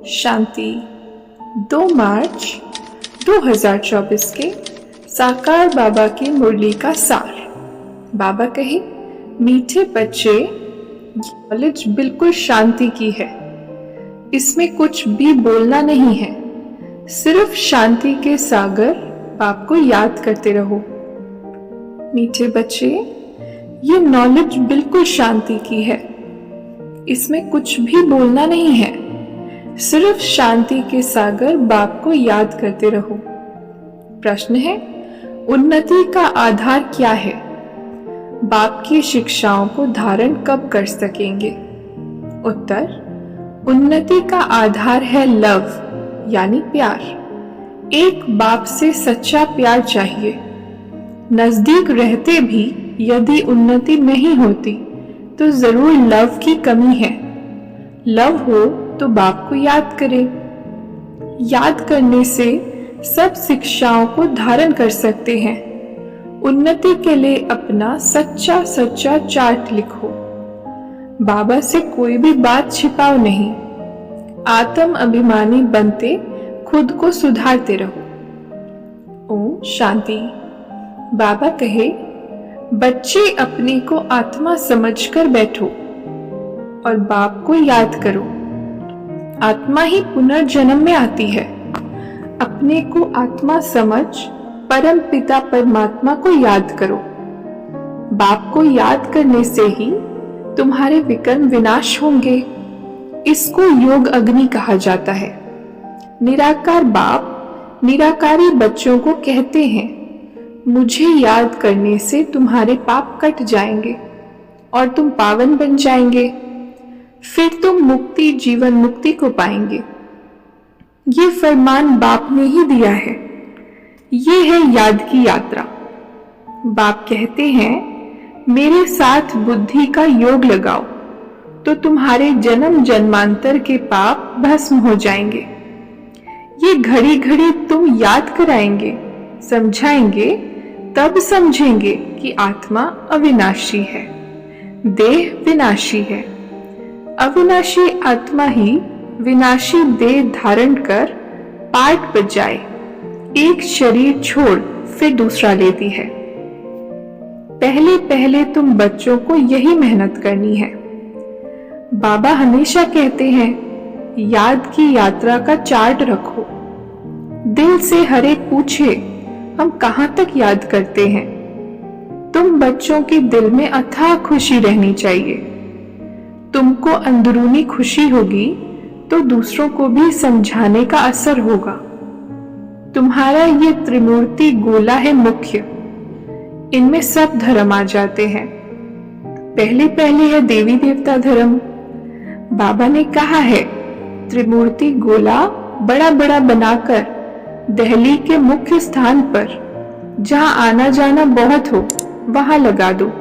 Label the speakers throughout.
Speaker 1: शांति 2 मार्च 2024 के साकार बाबा की मुरली का सार। बाबा कहे, मीठे बच्चे, नॉलेज बिल्कुल शांति की है। इसमें कुछ भी बोलना नहीं है, सिर्फ शांति के सागर बाप को याद करते रहो। मीठे बच्चे, ये नॉलेज बिल्कुल शांति की है। इसमें कुछ भी बोलना नहीं है, सिर्फ शांति के सागर बाप को याद करते रहो। प्रश्न है, उन्नति का आधार क्या है? बाप की शिक्षाओं को धारण कब कर सकेंगे? उत्तर, उन्नति का आधार है लव, यानी प्यार। एक बाप से सच्चा प्यार चाहिए। नजदीक रहते भी यदि उन्नति नहीं होती तो जरूर लव की कमी है। लव हो तो बाप को याद करें। याद करने से सब शिक्षाओं को धारण कर सकते हैं। उन्नति के लिए अपना सच्चा सच्चा चार्ट लिखो। बाबा से कोई भी बात छिपाओ नहीं। आत्म अभिमानी बनते खुद को सुधारते रहो। ओम शांति। बाबा कहे, बच्चे अपने को आत्मा समझकर बैठो और बाप को याद करो। आत्मा ही पुनर्जन्म में आती है। अपने को आत्मा समझ परम पिता परमात्मा को याद करो। बाप को याद करने से ही तुम्हारे विकर्म विनाश होंगे। इसको योग अग्नि कहा जाता है। निराकार बाप निराकारी बच्चों को कहते हैं, मुझे याद करने से तुम्हारे पाप कट जाएंगे और तुम पावन बन जाएंगे। फिर तुम मुक्ति, जीवन मुक्ति को पाएंगे। ये फरमान बाप ने ही दिया है। ये है याद की यात्रा। बाप कहते हैं, मेरे साथ बुद्धि का योग लगाओ तो तुम्हारे जन्म जन्मांतर के पाप भस्म हो जाएंगे। ये घड़ी घड़ी तुम याद कराएंगे, समझाएंगे, तब समझेंगे कि आत्मा अविनाशी है, देह विनाशी है। अविनाशी आत्मा ही विनाशी देह धारण कर पाठ बजाए एक शरीर छोड़ फिर दूसरा लेती है। पहले पहले तुम बच्चों को यही मेहनत करनी है। बाबा हमेशा कहते हैं, याद की यात्रा का चार्ट रखो। दिल से हर एक पूछे, हम कहाँ तक याद करते हैं? तुम बच्चों के दिल में अथाह खुशी रहनी चाहिए। तुमको अंदरूनी खुशी होगी तो दूसरों को भी समझाने का असर होगा। तुम्हारा ये त्रिमूर्ति गोला है मुख्य। इनमें सब धर्म आ जाते हैं। पहले पहले है देवी देवता धर्म। बाबा ने कहा है, त्रिमूर्ति गोला बड़ा बड़ा बनाकर दिल्ली के मुख्य स्थान पर, जहां आना जाना बहुत हो, वहां लगा दो।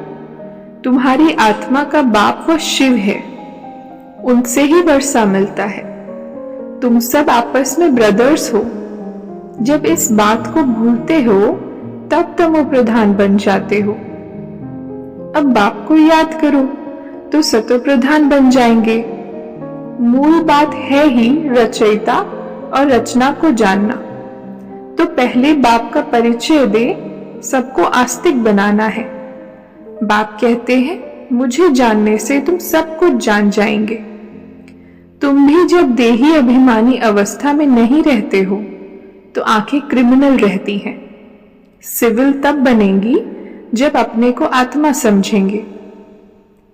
Speaker 1: तुम्हारी आत्मा का बाप वो शिव है, उनसे ही वर्षा मिलता है। तुम सब आपस में ब्रदर्स हो। जब इस बात को भूलते हो तब तमो प्रधान बन जाते हो। अब बाप को याद करो तो सतो प्रधान बन जाएंगे। मूल बात है ही रचयिता और रचना को जानना। तो पहले बाप का परिचय दे, सबको आस्तिक बनाना है। बाप कहते हैं, मुझे जानने से तुम सब कुछ जान जाएंगे। तुम भी जब देही अभिमानी अवस्था में नहीं रहते हो तो आंखें क्रिमिनल रहती हैं। सिविल तब बनेंगी जब अपने को आत्मा समझेंगे।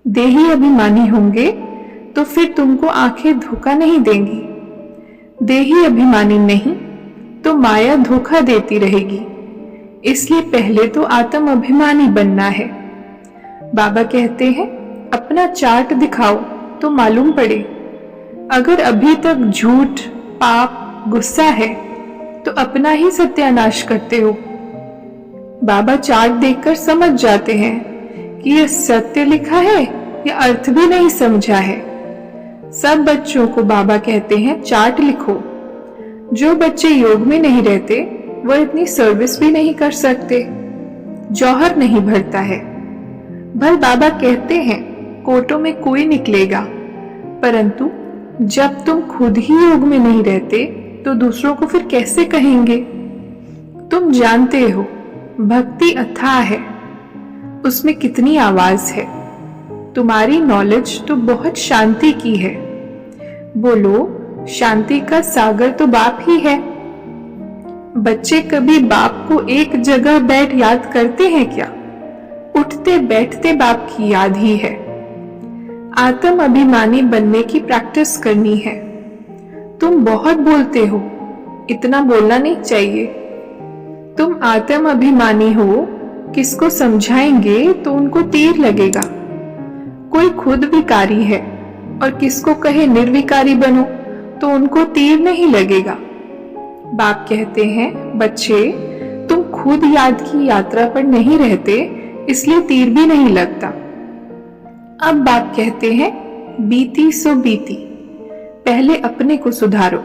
Speaker 1: देही अभिमानी होंगे तो फिर तुमको आंखें धोखा नहीं देंगी। देही अभिमानी नहीं तो माया धोखा देती रहेगी। इसलिए पहले तो आत्म अभिमानी बनना है। बाबा कहते हैं, अपना चार्ट दिखाओ तो मालूम पड़े। अगर अभी तक झूठ, पाप, गुस्सा है तो अपना ही सत्यानाश करते हो। बाबा चार्ट देखकर समझ जाते हैं कि यह सत्य लिखा है या अर्थ भी नहीं समझा है। सब बच्चों को बाबा कहते हैं, चार्ट लिखो। जो बच्चे योग में नहीं रहते वो इतनी सर्विस भी नहीं कर सकते। जौहर नहीं भरता है। भल बाबा कहते हैं, कोटों में कोई निकलेगा, परंतु जब तुम खुद ही योग में नहीं रहते तो दूसरों को फिर कैसे कहेंगे? तुम जानते हो भक्ति अथाह है, उसमें कितनी आवाज है। तुम्हारी नॉलेज तो बहुत शांति की है। बोलो, शांति का सागर तो बाप ही है। बच्चे कभी बाप को एक जगह बैठ याद करते हैं क्या? उठते बैठते बाप की याद ही है। आत्म अभिमानी बनने की प्रैक्टिस करनी है। तुम बहुत बोलते हो, इतना बोलना नहीं चाहिए। तुम आत्म अभिमानी हो, किसको समझाएंगे तो उनको तीर लगेगा। कोई खुद विकारी है और किसको कहे निर्विकारी बनो तो उनको तीर नहीं लगेगा। बाप कहते हैं, बच्चे तुम खुद याद की यात्रा पर नहीं रहते, इसलिए तीर भी नहीं लगता। अब बाप कहते हैं, बीती सो बीती, पहले अपने को सुधारो।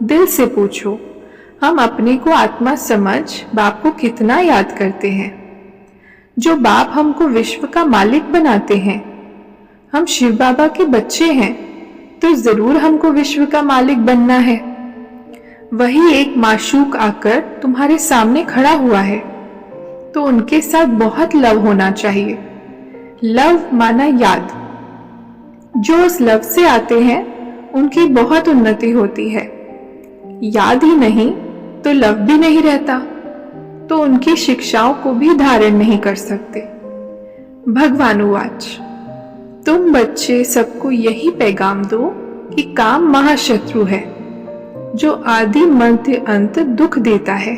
Speaker 1: दिल से पूछो, हम अपने को आत्मा समझ बाप को कितना याद करते हैं? जो बाप हमको विश्व का मालिक बनाते हैं, हम शिव बाबा के बच्चे हैं, तो जरूर हमको विश्व का मालिक बनना है। वही एक माशूक आकर तुम्हारे सामने खड़ा हुआ है, तो उनके साथ बहुत लव होना चाहिए। लव माना याद। जो उस लव से आते हैं उनकी बहुत उन्नति होती है। याद ही नहीं तो लव भी नहीं रहता, तो उनकी शिक्षाओं को भी धारण नहीं कर सकते। भगवान उवाच, तुम बच्चे सबको यही पैगाम दो कि काम महाशत्रु है, जो आदि मध्य अंत दुख देता है।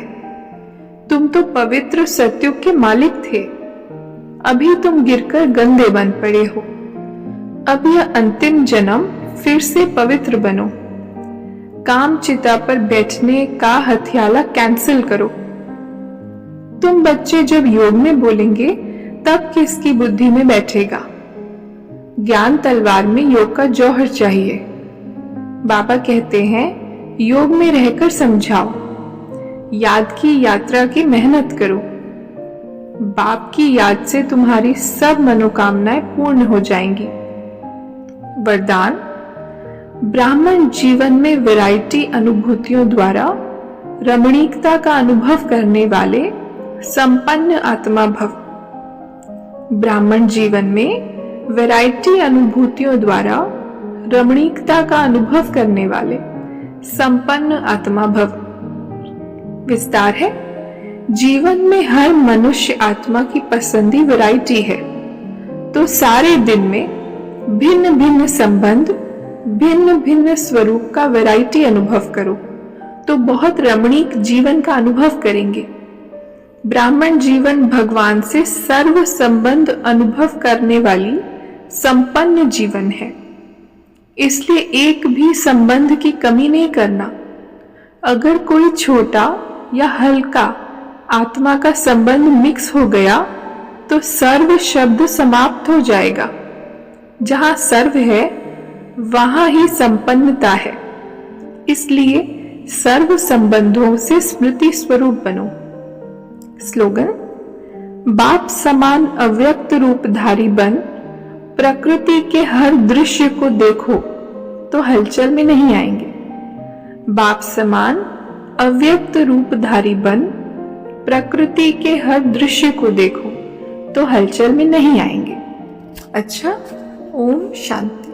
Speaker 1: तुम तो पवित्र सत्युग के मालिक थे, अभी तुम गिरकर गंदे बन पड़े हो। अब यह अंतिम जन्म फिर से पवित्र बनो। काम चिता पर बैठने का हथियाला कैंसिल करो। तुम बच्चे जब योग में बोलेंगे तब किसकी बुद्धि में बैठेगा? ज्ञान तलवार में योग का जौहर चाहिए। बाबा कहते हैं, योग में रहकर समझाओ, याद की यात्रा की मेहनत करो। बाप की याद से तुम्हारी सब मनोकामनाएं पूर्ण हो जाएंगी। वरदान, ब्राह्मण जीवन में वैरायटी अनुभूतियों द्वारा रमणीकता का अनुभव करने वाले संपन्न आत्मा भव। ब्राह्मण जीवन में वैरायटी अनुभूतियों द्वारा रमणीकता का अनुभव करने वाले संपन्न आत्मा भव। विस्तार है, जीवन में हर मनुष्य आत्मा की पसंदी वैरायटी है, तो सारे दिन में भिन्न भिन्न संबंध, भिन्न भिन्न स्वरूप का वैरायटी अनुभव करो, तो बहुत रमणीक जीवन का अनुभव करेंगे। ब्राह्मण जीवन भगवान से सर्व संबंध अनुभव करने वाली संपन्न जीवन है, इसलिए एक भी संबंध की कमी नहीं करना। अगर कोई छोटा या हल्का आत्मा का संबंध मिक्स हो गया तो सर्व शब्द समाप्त हो जाएगा। जहां सर्व है वहां ही संपन्नता है, इसलिए सर्व संबंधों से स्मृति स्वरूप बनो। स्लोगन, बाप समान अव्यक्त रूपधारी बन, प्रकृति के हर दृश्य को देखो तो हलचल में नहीं आएंगे। बाप समान अव्यक्त रूपधारी बन, प्रकृति के हर दृश्य को देखो तो हलचल में नहीं आएंगे। अच्छा, ओम शांति।